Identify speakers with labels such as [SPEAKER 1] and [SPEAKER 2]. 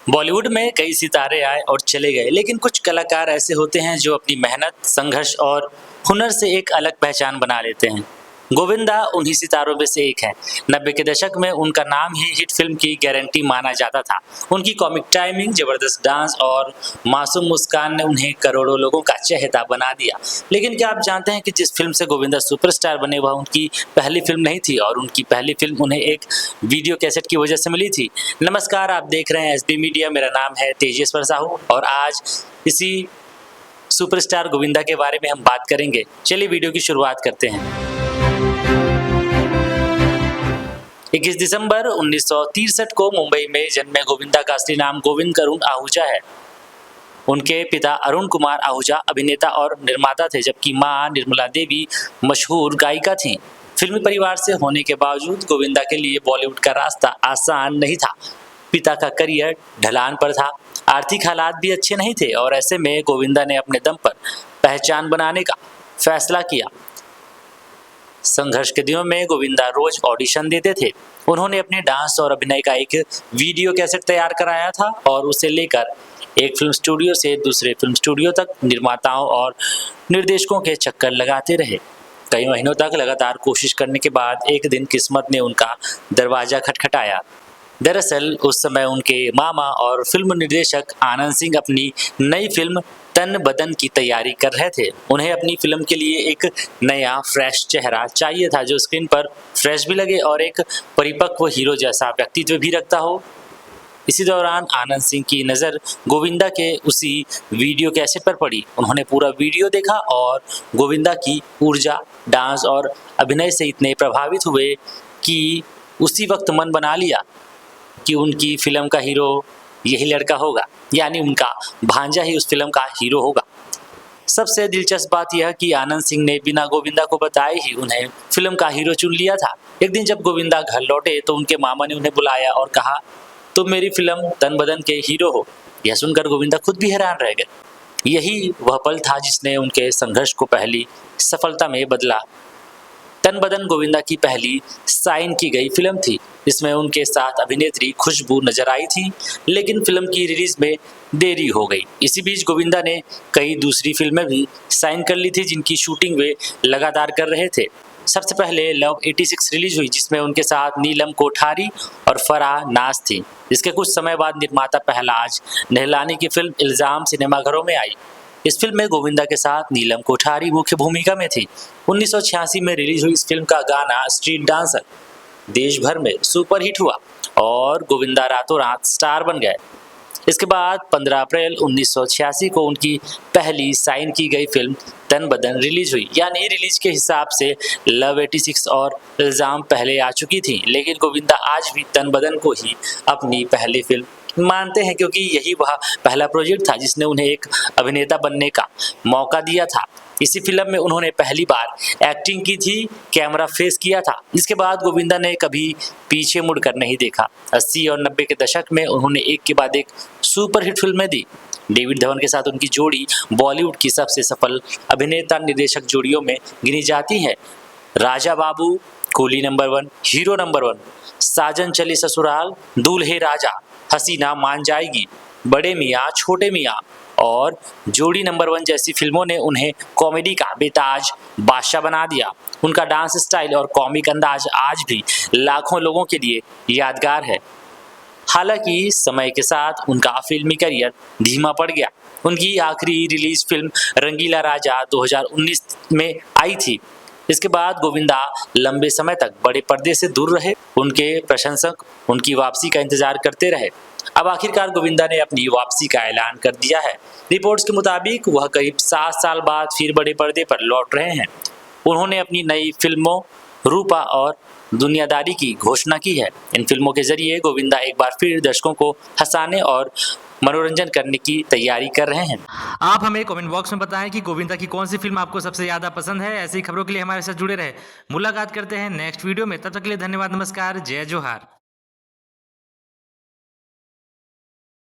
[SPEAKER 1] बॉलीवुड में कई सितारे आए और चले गए, लेकिन कुछ कलाकार ऐसे होते हैं जो अपनी मेहनत, संघर्ष और हुनर से एक अलग पहचान बना लेते हैं। गोविंदा उन्हीं सितारों में से एक है। 90 के दशक में उनका नाम ही हिट फिल्म की गारंटी माना जाता था। उनकी कॉमिक टाइमिंग, जबरदस्त डांस और मासूम मुस्कान ने उन्हें करोड़ों लोगों का चहेता बना दिया। लेकिन क्या आप जानते हैं कि जिस फिल्म से गोविंदा सुपरस्टार बने वह उनकी पहली फिल्म नहीं थी, और उनकी पहली फिल्म उन्हें एक वीडियो कैसेट की वजह से मिली थी। नमस्कार, आप देख रहे हैं एसबी मीडिया। मेरा नाम है तेजेश्वर साहू और आज इसी सुपरस्टार गोविंदा के बारे में हम बात करेंगे। चलिए वीडियो की शुरुआत करते हैं। 21 दिसंबर 1963 को मुंबई में जन्मे गोविंदा का असली नाम गोविंद करुण आहूजा है। उनके पिता अरुण कुमार आहूजा अभिनेता और निर्माता थे, जबकि मां निर्मला देवी मशहूर गायिका थीं। फिल्मी परिवार से होने के बावजूद गोविंदा के लिए बॉलीवुड का रास्ता आसान नहीं था। पिता का करियर ढलान पर था, आर्थिक हालात भी अच्छे नहीं थे और ऐसे में गोविंदा ने अपने दम पर पहचान बनाने का फैसला किया। संघर्ष के दिनों में गोविंदा रोज ऑडिशन देते थे। उन्होंने अपने डांस और अभिनय का एक वीडियो कैसेट तैयार कराया था और उसे लेकर एक फिल्म स्टूडियो से दूसरे फिल्म स्टूडियो तक निर्माताओं और निर्देशकों के चक्कर लगाते रहे। कई महीनों तक लगातार कोशिश करने के बाद एक दिन किस्मत ने उनका दरवाजा खटखटाया। दरअसल उस समय उनके मामा और फिल्म निर्देशक आनंद सिंह अपनी नई फिल्म तन बदन की तैयारी कर रहे थे। उन्हें अपनी फिल्म के लिए एक नया फ्रेश चेहरा चाहिए था, जो स्क्रीन पर फ्रेश भी लगे और एक परिपक्व हीरो जैसा व्यक्तित्व भी रखता हो। इसी दौरान आनंद सिंह की नज़र गोविंदा के उसी वीडियो कैसेट पर पड़ी। उन्होंने पूरा वीडियो देखा और गोविंदा की ऊर्जा, डांस और अभिनय से इतने प्रभावित हुए कि उसी वक्त मन बना लिया कि उनकी फिल्म का हीरो यही लड़का होगा, यानी उनका भांजा ही उस फिल्म का हीरो होगा। सबसे दिलचस्प बात यह कि आनंद सिंह ने बिना गोविंदा को बताए ही उन्हें फिल्म का हीरो चुन लिया था। एक दिन जब गोविंदा घर लौटे तो उनके मामा ने उन्हें बुलाया और कहा, तुम मेरी फिल्म तन बदन के हीरो हो। यह सुनकर गोविंदा खुद भी हैरान रह गए। यही वह पल था जिसने उनके संघर्ष को पहली सफलता में बदला। तन बदन गोविंदा की पहली साइन की गई फिल्म थी। इसमें उनके साथ अभिनेत्री खुशबू नजर आई थी, लेकिन फिल्म की रिलीज में देरी हो गई। इसी बीच गोविंदा ने कई दूसरी फिल्में भी साइन कर ली थी, जिनकी शूटिंग वे लगातार कर रहे थे। सबसे पहले लव 86 रिलीज हुई, जिसमें उनके साथ नीलम कोठारी और फराह नाज थी। इसके कुछ समय बाद निर्माता पहलाज नेहलानी की फिल्म इल्जाम सिनेमाघरों में आई। इस फिल्म में गोविंदा के साथ नीलम कोठारी मुख्य भूमिका में थी। 1986 में रिलीज हुई इस फिल्म का गाना स्ट्रीट डांसर देश भर में सुपरहिट हुआ और गोविंदा रातों रात स्टार बन गए। इसके बाद 15 अप्रैल 1986 को उनकी पहली साइन की गई फिल्म तन बदन रिलीज हुई। यानी रिलीज के हिसाब से लव 86 और इल्जाम पहले आ चुकी थी, लेकिन गोविंदा आज भी तन बदन को ही अपनी पहली फिल्म मानते हैं, क्योंकि यही वह पहला प्रोजेक्ट था जिसने उन्हें एक अभिनेता बनने का मौका दिया था। इसी फिल्म में उन्होंने पहली बार एक्टिंग की थी, कैमरा फेस किया था। इसके बाद गोविंदा ने कभी पीछे मुड़कर नहीं देखा। 80 और 90 के दशक में उन्होंने एक के बाद एक सुपरहिट फिल्में दी। डेविड धवन के साथ उनकी जोड़ी बॉलीवुड की सबसे सफल अभिनेता निर्देशक जोड़ियों में गिनी जाती है। Raja Babu, coolie number 1, hero number 1, साजन चली ससुराल, दूल्हे राजा, हसीना मान जाएगी, बड़े मियाँ छोटे मियाँ और जोड़ी नंबर 1 जैसी फिल्मों ने उन्हें कॉमेडी का बेताज बादशाह बना दिया। उनका डांस स्टाइल और कॉमिक अंदाज आज भी लाखों लोगों के लिए यादगार है। हालांकि समय के साथ उनका फिल्मी करियर धीमा पड़ गया। उनकी आखिरी रिलीज फिल्म रंगीला राजा 2019 में आई थी। इसके बाद गोविंदा लंबे समय तक बड़े पर्दे से दूर रहे। उनके प्रशंसक उनकी वापसी का इंतजार करते रहे। अब आखिरकार गोविंदा ने अपनी वापसी का ऐलान कर दिया है। रिपोर्ट्स के मुताबिक वह करीब 7 साल बाद फिर बड़े पर्दे पर लौट रहे हैं। उन्होंने अपनी नई फिल्मों रूपा और दुनियादारी की घोषणा की है। इन फिल्मों के जरिए गोविंदा एक बार फिर दर्शकों को हंसाने और मनोरंजन करने की तैयारी कर रहे हैं।
[SPEAKER 2] आप हमें कमेंट बॉक्स में बताएं कि गोविंदा की कौन सी फिल्म आपको सबसे ज्यादा पसंद है। ऐसी खबरों के लिए हमारे साथ जुड़े रहे। मुलाकात करते हैं नेक्स्ट वीडियो में। तब तक के लिए धन्यवाद, नमस्कार, जय जोहार।